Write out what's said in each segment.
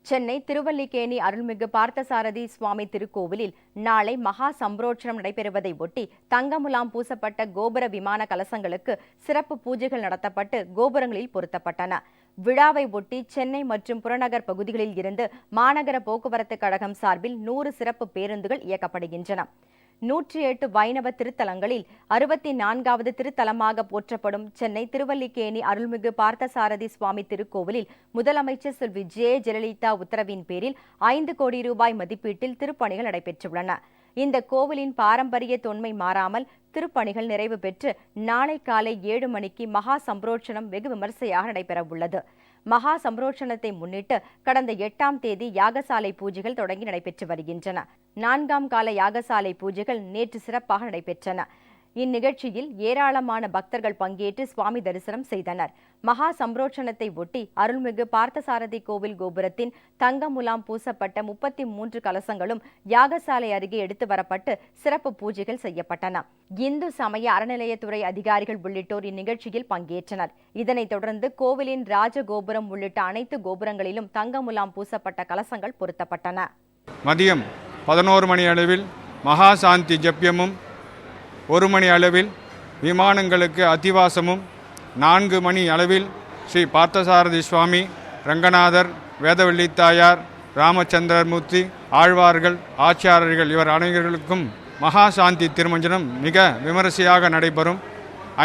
சென்னை திருவல்லிக்கேணி அருள்மிகு பார்த்தசாரதி சுவாமி திருக்கோவிலில் நாளை மகா சம்பரோட்சணம் நடைபெறுவதை ஒட்டி தங்கமுலாம் பூசப்பட்ட கோபுர விமான கலசங்களுக்கு சிறப்பு பூஜைகள் நடத்தப்பட்டு கோபுரங்களில் பொருத்தப்பட்டன. விழாவை ஒட்டி சென்னை மற்றும் புறநகர் பகுதிகளில் இருந்து மாநகர போக்குவரத்து கழகம் சார்பில் 100 சிறப்பு பேருந்துகள் இயக்கப்படுகின்றன. 108 வைணவ திருத்தலங்களில் 64வது திருத்தலமாக போற்றப்படும் சென்னை திருவல்லிக்கேணி அருள்மிகு பார்த்தசாரதி சுவாமி திருக்கோவிலில் முதலமைச்சர் செல்வி ஜெயலலிதா உத்தரவின் பேரில் 5 கோடி ரூபாய் மதிப்பீட்டில் திருப்பணிகள் நடைபெற்றுள்ளன. இந்த கோவிலின் பாரம்பரிய தொன்மை மாறாமல் திருப்பணிகள் நிறைவு பெற்று நாளை காலை 7 மணிக்கு மகா சம்பரோட்சணம் வெகு விமர்சையாக நடைபெறவுள்ளது. மகா சம்பரோட்சணத்தை முன்னிட்டு கடந்த 8ஆம் தேதி யாகசாலை பூஜைகள் தொடங்கி நடைபெற்று வருகின்றன. 4ஆம் கால யாகசாலை பூஜைகள் நேற்று சிறப்பாக நடைபெற்றன. இந்நிகழ்ச்சியில் ஏராளமான பக்தர்கள் பங்கேற்று சுவாமி தரிசனம் செய்தனர். மகா சம்பரோட்சணத்தை ஒட்டி அருள்மிகு பார்த்தசாரதி கோவில் கோபுரத்தின் தங்க முலாம் பூசப்பட்ட 33 கலசங்களும் யாகசாலை அருகே எடுத்து வரப்பட்டு சிறப்பு பூஜைகள் செய்யப்பட்டன. இந்து சமய அறநிலையத்துறை அதிகாரிகள் உள்ளிட்டோர் இந்நிகழ்ச்சியில் பங்கேற்றனர். இதனைத் தொடர்ந்து கோவிலின் ராஜகோபுரம் உள்ளிட்ட அனைத்து கோபுரங்களிலும் தங்க முலாம் பூசப்பட்ட கலசங்கள் பொருத்தப்பட்டன. மதியம் 11 மணி அளவில் மகா சாந்தி ஜப்யமும் 1 மணி அளவில் விமானங்களுக்கு அத்திவாசமும் 4 மணி அளவில் ஸ்ரீ பார்த்தசாரதி சுவாமி, ரங்கநாதர், வேதவள்ளி தாயார், ராமச்சந்திரமூர்த்தி, ஆழ்வார்கள், ஆச்சாரர்கள் இவர் அனைவர்களுக்கும் மகா சாந்தி திருமஞ்சனம் மிக விமரிசையாக நடைபெறும்.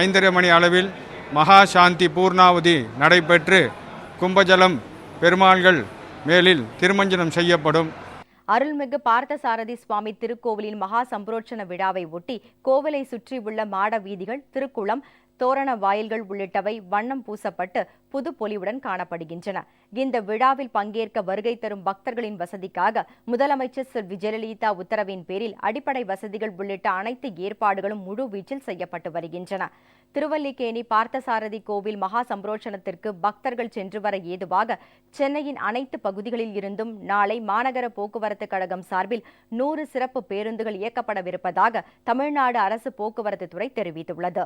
5:30 மணி அளவில் மகா சாந்தி பூர்ணாவதி நடைபெற்று கும்பஜலம் பெருமாள்கள் மேலில் திருமஞ்சனம் செய்யப்படும். அருள்மிகு பார்த்தசாரதி சுவாமி திருக்கோவிலின் மகா சம்பரோட்சண விழாவை ஒட்டி கோவிலை சுற்றியுள்ள மாட வீதிகள், திருக்குளம், தோரண வாயில்கள் உள்ளிட்டவை வண்ணம் பூசப்பட்டு புது பொலிவுடன் காணப்படுகின்றன. இந்த விழாவில் பங்கேற்க வருகை தரும் பக்தர்களின் வசதிக்காக முதலமைச்சர் செல்வி ஜெயலலிதா உத்தரவின் பேரில் அடிப்படை வசதிகள் உள்ளிட்ட அனைத்து ஏற்பாடுகளும் முழுவீச்சில் செய்யப்பட்டு வருகின்றன. திருவல்லிக்கேணி பார்த்தசாரதி கோவில் மகா சம்பரோட்சணத்திற்கு பக்தர்கள் சென்று வர ஏதுவாக சென்னையின் அனைத்து பகுதிகளில் இருந்தும் நாளை மாநகர போக்குவரத்து கழகம் சார்பில் 100 சிறப்பு பேருந்துகள் இயக்கப்படவிருப்பதாக தமிழ்நாடு அரசு போக்குவரத்து துறை தெரிவித்துள்ளது.